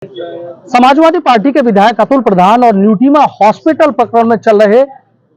Samajwadi party के विधायक अतुल प्रधान और न्यूटीमा हॉस्पिटल प्रकरण में चल रहे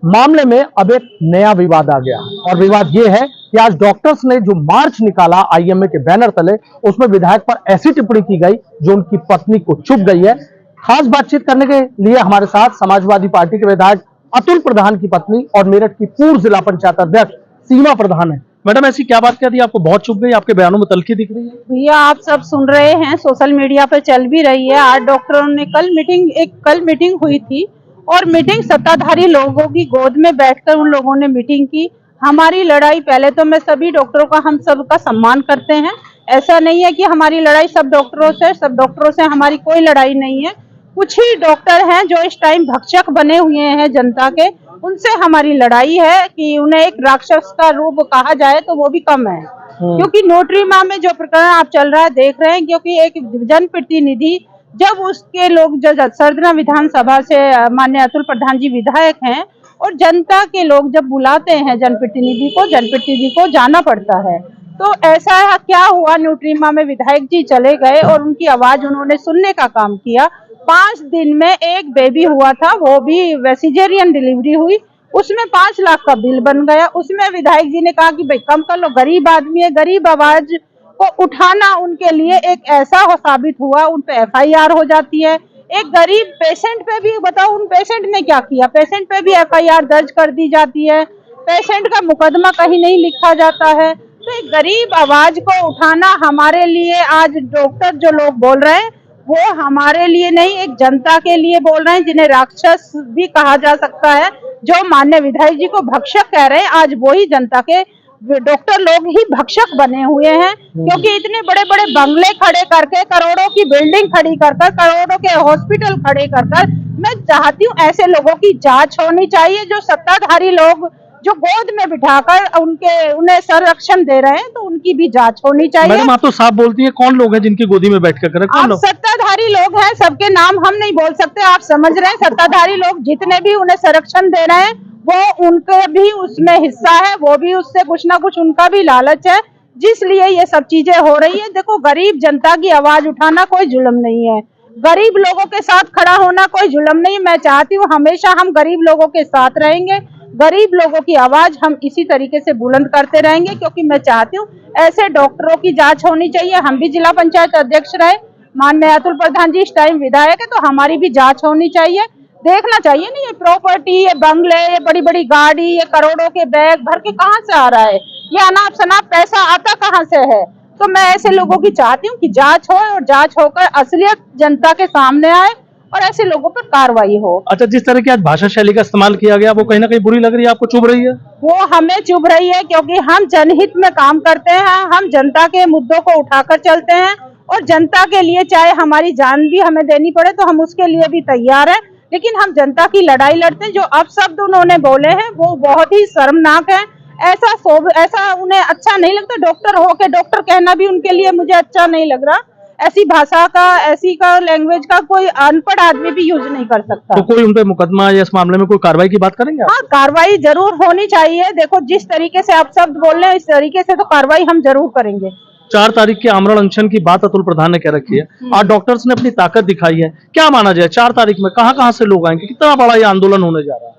मामले में अब एक नया विवाद आ गया और विवाद ये है कि आज डॉक्टर्स ने जो मार्च निकाला आईएमए के बैनर तले, उसमें विधायक पर ऐसी टिप्पणी की गई जो उनकी पत्नी को चुभ गई है। खास बातचीत करने के लिए हमारे साथ समाजवादी पार्टी के विधायक अतुल प्रधान की पत्नी और मेरठ की पूर्व जिला पंचायत अध्यक्ष सीमा प्रधान है। मैडम, ऐसी क्या बात कह दी आपको बहुत चुभ गई? आपके बयानों में तल्खी दिख रही है। भैया, आप सब सुन रहे हैं, सोशल मीडिया पे चल भी रही है। आज डॉक्टरों ने कल मीटिंग हुई थी और मीटिंग सत्ताधारी लोगों की गोद में बैठकर उन लोगों ने मीटिंग की। हमारी लड़ाई, पहले तो मैं सभी डॉक्टरों का, हम सब का सम्मान करते हैं। ऐसा नहीं है कि हमारी लड़ाई सब डॉक्टरों से हमारी कोई लड़ाई नहीं है। कुछ ही डॉक्टर हैं जो इस टाइम भक्षक बने हुए हैं जनता के, उनसे हमारी लड़ाई है कि उन्हें एक राक्षस का रूप कहा जाए तो वो भी कम है। क्योंकि न्यूट्रीमा में जो प्रकरण आप चल रहा है देख रहे हैं, क्योंकि एक जनप्रतिनिधि, जब उसके लोग सरदना विधानसभा से माननीय अतुल प्रधान जी विधायक हैं और जनता के लोग जब बुलाते हैं जनप्रतिनिधि को जाना पड़ता है। तो ऐसा क्या हुआ, न्यूट्रीमा में विधायक जी चले गए और उनकी आवाज उन्होंने सुनने का काम किया। 5 दिन में एक बेबी हुआ था, वो भी सिजेरियन डिलीवरी हुई, उसमें 5 लाख का बिल बन गया। उसमें विधायक जी ने कहा कि भाई कम कर लो, गरीब आदमी है। गरीब आवाज को उठाना उनके लिए एक ऐसा साबित हुआ, उन पे एफआईआर हो जाती है। एक गरीब पेशेंट पे भी बताओ, उन पेशेंट ने क्या किया, पेशेंट पे भी एफआईआर दर्ज कर दी जाती है। पेशेंट का मुकदमा कहीं नहीं लिखा जाता है। तो एक गरीब आवाज को उठाना हमारे लिए, आज डॉक्टर जो लोग बोल रहे हैं वो हमारे लिए नहीं, एक जनता के लिए बोल रहे हैं, जिन्हें राक्षस भी कहा जा सकता है। जो माननीय विधायक जी को भक्षक कह रहे हैं, आज वो ही जनता के डॉक्टर लोग ही भक्षक बने हुए हैं। क्योंकि इतने बड़े बड़े बंगले खड़े करके, करोड़ों की बिल्डिंग खड़ी कर कर, करोड़ों के हॉस्पिटल खड़े कर कर, मैं चाहती हूँ ऐसे लोगों की जांच होनी चाहिए। जो सत्ताधारी लोग जो गोद में बिठाकर उन्हें संरक्षण दे रहे हैं, तो उनकी भी जांच होनी चाहिए। मैडम, आप तो साफ बोलती हैं, कौन लोग हैं जिनकी गोदी में बैठ कर आप सत्ताधारी लोग हैं, सबके नाम हम नहीं बोल सकते, आप समझ रहे हैं। सत्ताधारी लोग जितने भी उन्हें संरक्षण दे रहे हैं, वो उनके भी उसमें हिस्सा है, वो भी उससे कुछ ना कुछ उनका भी लालच है, जिसलिए ये सब चीजें हो रही है। देखो, गरीब जनता की आवाज उठाना कोई जुल्म नहीं है, गरीब लोगों के साथ खड़ा होना कोई जुल्म नहीं। मैं चाहती हूँ हमेशा हम गरीब लोगों के साथ रहेंगे, गरीब लोगों की आवाज हम इसी तरीके से बुलंद करते रहेंगे। क्योंकि मैं चाहती हूँ ऐसे डॉक्टरों की जांच होनी चाहिए। हम भी जिला पंचायत अध्यक्ष रहे, माननीय अतुल प्रधान जी इस टाइम विधायक है, तो हमारी भी जांच होनी चाहिए। देखना चाहिए ना, ये प्रॉपर्टी, ये बंगले, ये बड़ी बड़ी गाड़ी, ये करोड़ों के बैग भर के कहाँ से आ रहा है, ये अनाप शनाप पैसा आता कहाँ से है। तो मैं ऐसे लोगों की चाहती हूँ कि जांच हो और जांच होकर असलियत जनता के सामने आए और ऐसे लोगों पर कार्रवाई हो। अच्छा, जिस तरह की आज भाषा शैली का इस्तेमाल किया गया, वो कहीं ना कहीं बुरी लग रही है, आपको चुभ रही है? वो हमें चुभ रही है, क्योंकि हम जनहित में काम करते हैं, हम जनता के मुद्दों को उठाकर चलते हैं और जनता के लिए चाहे हमारी जान भी हमें देनी पड़े तो हम उसके लिए भी तैयार हैं। लेकिन हम जनता की लड़ाई लड़ते हैं। जो अपशब्द उन्होंने बोले हैं वो बहुत ही शर्मनाक है। ऐसा उन्हें अच्छा नहीं लगता। डॉक्टर हो के डॉक्टर कहना भी उनके लिए मुझे अच्छा नहीं लग रहा। ऐसी भाषा का लैंग्वेज का कोई अनपढ़ आदमी भी यूज नहीं कर सकता। तो कोई उन पे मुकदमा या इस मामले में कोई कार्रवाई की बात करेंगे? हाँ, कार्रवाई जरूर होनी चाहिए। देखो, जिस तरीके से आप शब्द बोल रहे हैं, इस तरीके से तो कार्रवाई हम जरूर करेंगे। 4 तारीख के आमरण अनशन की बात अतुल प्रधान ने कह रखी है। आज डॉक्टर्स ने अपनी ताकत दिखाई है। क्या माना जाए 4 तारीख में कहां से लोग आएंगे? कितना बड़ा ये आंदोलन होने जा रहा है?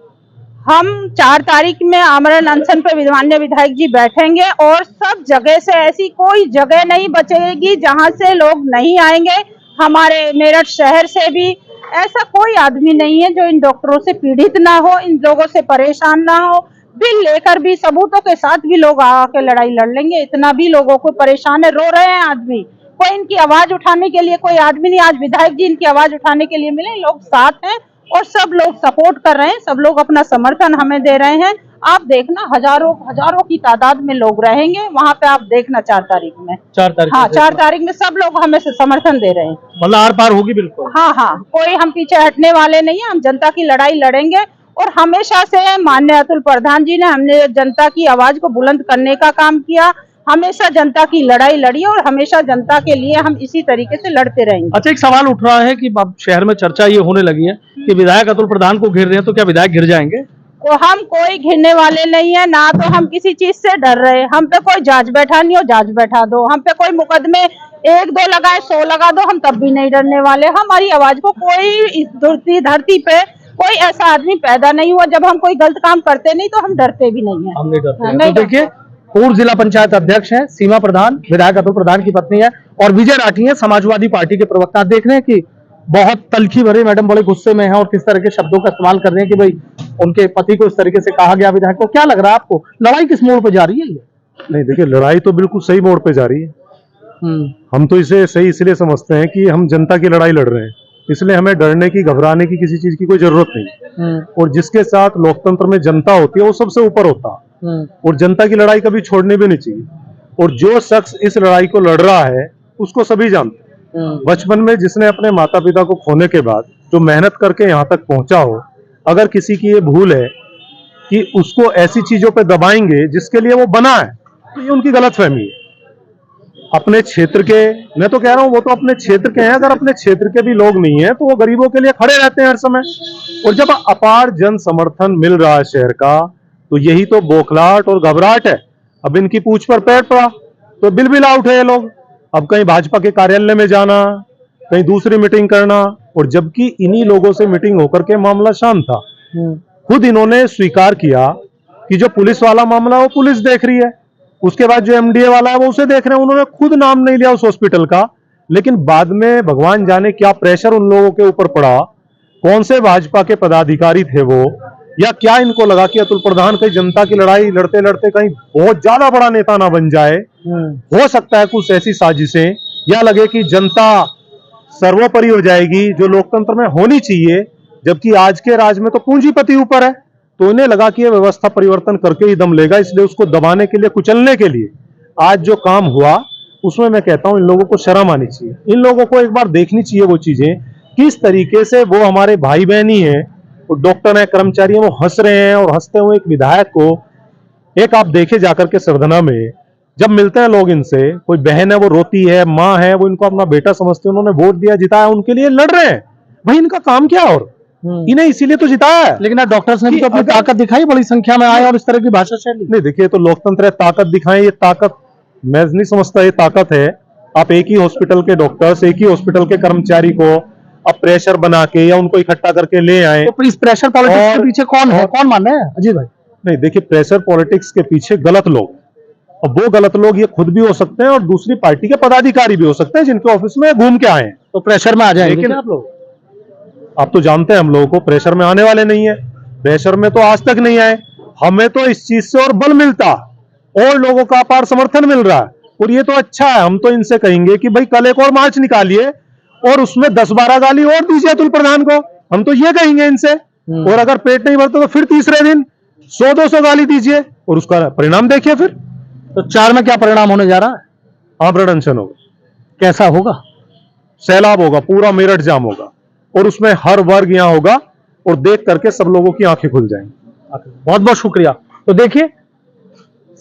हम 4 तारीख में आमरण अनशन पर माननीय विधायक जी बैठेंगे और सब जगह से, ऐसी कोई जगह नहीं बचेगी जहां से लोग नहीं आएंगे। हमारे मेरठ शहर से भी ऐसा कोई आदमी नहीं है जो इन डॉक्टरों से पीड़ित ना हो, इन लोगों से परेशान ना हो। बिल लेकर भी, सबूतों के साथ भी लोग आके लड़ाई लड़ लेंगे। इतना भी लोगों को परेशान है, रो रहे हैं आदमी, कोई इनकी आवाज उठाने के लिए कोई आदमी नहीं। आज विधायक जी इनकी आवाज उठाने के लिए मिले, लोग साथ हैं और सब लोग सपोर्ट कर रहे हैं, सब लोग अपना समर्थन हमें दे रहे हैं। आप देखना, हजारों की तादाद में लोग रहेंगे वहाँ पे। आप देखना 4 तारीख में। 4 तारीख? हाँ, 4 तारीख में सब लोग हमें समर्थन दे रहे हैं। मतलब आर पार होगी बिल्कुल? हाँ, कोई हम पीछे हटने वाले नहीं है। हम जनता की लड़ाई लड़ेंगे और हमेशा से माननीय अतुल प्रधान जी ने हमने जनता की आवाज को बुलंद करने का काम किया, हमेशा जनता की लड़ाई लड़ी और हमेशा जनता के लिए हम इसी तरीके से लड़ते रहेंगे। अच्छा, एक सवाल उठ रहा है कि अब शहर में चर्चा ये होने लगी है कि विधायक अतुल प्रधान को घेर रहे हैं, तो क्या विधायक घिर जाएंगे? हम कोई घिरने वाले नहीं है, ना तो हम किसी चीज से डर रहे। हम पे कोई जांच बैठा नहीं हो, जांच बैठा दो। हम पे कोई मुकदमे 1 2 लगाए 100 लगा दो, हम तब भी नहीं डरने वाले। हमारी आवाज को कोई इस धरती पे कोई ऐसा आदमी पैदा नहीं हुआ, जब हम कोई गलत काम करते नहीं तो हम डरते भी नहीं है। हम नहीं डरते हैं। नहीं तो देखिए, पूर्व जिला पंचायत अध्यक्ष हैं सीमा प्रधान, विधायक अतुल प्रधान की पत्नी है, और विजय राठी है समाजवादी पार्टी के प्रवक्ता। आप देख रहे हैं कि बहुत तलखी भरी, मैडम बड़े गुस्से में है और किस तरह के शब्दों का इस्तेमाल कर रहे हैं कि भाई उनके पति को इस तरीके से कहा गया। विधायक को क्या लग रहा है आपको, लड़ाई किस मोड़ पर जा रही है ये? नहीं देखिए, लड़ाई तो बिल्कुल सही मोड़ पे जा रही है। हम तो इसे सही इसलिए समझते हैं कि हम जनता की लड़ाई लड़ रहे हैं, इसलिए हमें डरने की, घबराने की किसी चीज की कोई जरूरत नहीं। और जिसके साथ लोकतंत्र में जनता होती है वो सबसे ऊपर होता है, और जनता की लड़ाई कभी छोड़नी भी नहीं चाहिए। और जो शख्स इस लड़ाई को लड़ रहा है उसको सभी जानते हैं। बचपन में जिसने अपने माता पिता को खोने के बाद जो मेहनत करके यहाँ तक पहुंचा हो, अगर किसी की ये भूल है कि उसको ऐसी चीजों पे दबाएंगे जिसके लिए वो बना है, तो ये उनकी गलतफहमी है। अपने क्षेत्र के, मैं तो कह रहा हूं वो तो अपने क्षेत्र के हैं, अगर अपने क्षेत्र के भी लोग नहीं है तो वो गरीबों के लिए खड़े रहते हैं हर समय। और जब अपार जन समर्थन मिल रहा है शहर का, तो यही तो बौखलाहट और घबराहट है। अब इनकी पूंछ पर पैर पड़ा तो बिलबिला उठे ये लोग। अब कहीं भाजपा के कार्यालय में जाना, कहीं दूसरी मीटिंग करना, और जबकि इन्हीं लोगों से मीटिंग होकर के मामला शांत था। खुद इन्होंने स्वीकार किया कि जो पुलिस वाला मामला वो पुलिस देख रही है, उसके बाद जो एमडीए वाला है वो उसे देख रहे हैं। उन्होंने खुद नाम नहीं लिया उस हॉस्पिटल का, लेकिन बाद में भगवान जाने क्या प्रेशर उन लोगों के ऊपर पड़ा, कौन से भाजपा के पदाधिकारी थे वो, या क्या इनको लगा कि अतुल प्रधान कहीं जनता की लड़ाई लड़ते लड़ते कहीं बहुत ज्यादा बड़ा नेता ना बन जाए। हो सकता है कुछ ऐसी साजिशें, या लगे कि जनता सर्वोपरि हो जाएगी जो लोकतंत्र में होनी चाहिए, जबकि आज के राज में तो पूंजीपति ऊपर है। तो इन्हें लगा कि यह व्यवस्था परिवर्तन करके ही दम लेगा, इसलिए उसको दबाने के लिए, कुचलने के लिए आज जो काम हुआ उसमें मैं कहता हूं इन लोगों को शर्म आनी चाहिए। इन लोगों को एक बार देखनी चाहिए वो चीजें, किस तरीके से वो हमारे भाई बहन ही है, डॉक्टर है, कर्मचारी है, वो हंस रहे हैं। और हंसते हुए एक विधायक को, एक आप देखे जाकर के सरधना में जब मिलते हैं लोग इनसे, कोई बहन है वो रोती है, माँ है वो इनको अपना बेटा समझते हैं, उन्होंने वोट दिया, जिताया, उनके लिए लड़ रहे हैं। भाई इनका काम क्या, और इन्हें इसीलिए तो जिताया है। लेकिन डॉक्टर्स ने भी तो अपनी ताकत दिखाई, बड़ी संख्या में आए और इस तरह की भाषा शैली। नहीं देखिए, तो लोकतंत्र है, ताकत दिखाएं, ये ताकत मैं नहीं समझता ये ताकत है। आप एक ही हॉस्पिटल के डॉक्टर्स, एक ही हॉस्पिटल के कर्मचारी को अब प्रेशर बना के या उनको इकट्ठा करके ले आए, तो इस प्रेशर पॉलिटिक्स के पीछे कौन है, कौन मान रहे हैं अजीत भाई? नहीं देखिए, प्रेशर पॉलिटिक्स के पीछे गलत लोग, और वो गलत लोग ये खुद भी हो सकते हैं और दूसरी पार्टी के पदाधिकारी भी हो सकते हैं जिनके ऑफिस में घूम के आए हैं। तो प्रेशर में आ जाएंगे लेकिन आप लोग? आप तो जानते हैं हम लोगों को प्रेशर में आने वाले नहीं है, प्रेशर में तो आज तक नहीं आए। हमें तो इस चीज से और बल मिलता, और लोगों का अपार समर्थन मिल रहा है, और ये तो अच्छा है। हम तो इनसे कहेंगे कि भाई कल एक और मार्च निकालिए और उसमें 10-12 गाली और दीजिए अतुल प्रधान को, हम तो ये कहेंगे इनसे। और अगर पेट नहीं भरता तो फिर तीसरे दिन 100-200 गाली दीजिए और उसका परिणाम देखिए। फिर तो 4 में क्या परिणाम होने जा रहा है? आमरण अनशन होगा। कैसा होगा? सैलाब होगा, पूरा मेरठ जाम होगा, और उसमें हर वर्ग यहाँ होगा, और देख करके सब लोगों की आंखें खुल जाएंगी। बहुत बहुत शुक्रिया। तो देखिए,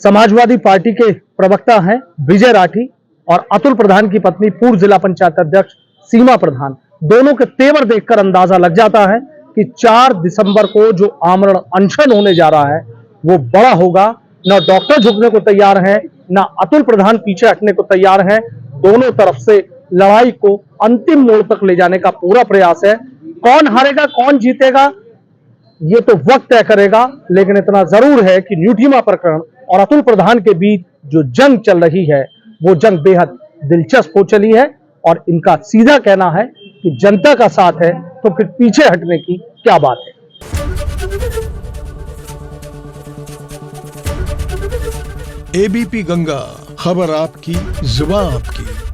समाजवादी पार्टी के प्रवक्ता हैं विजय राठी और अतुल प्रधान की पत्नी पूर्व जिला पंचायत अध्यक्ष सीमा प्रधान, दोनों के तेवर देखकर अंदाजा लग जाता है कि 4 दिसंबर को जो आमरण अनशन होने जा रहा है वो बड़ा होगा। न डॉक्टर झुकने को तैयार हैं, न अतुल प्रधान पीछे हटने को तैयार हैं। दोनों तरफ से लड़ाई को अंतिम मोड़ तक ले जाने का पूरा प्रयास है। कौन हारेगा, कौन जीतेगा, ये तो वक्त तय करेगा। लेकिन इतना जरूर है कि न्यूटीमा प्रकरण और अतुल प्रधान के बीच जो जंग चल रही है वो जंग बेहद दिलचस्प हो चली है, और इनका सीधा कहना है कि जनता का साथ है तो फिर पीछे हटने की क्या बात है। एबीपी गंगा, खबर आपकी, जुबान आपकी।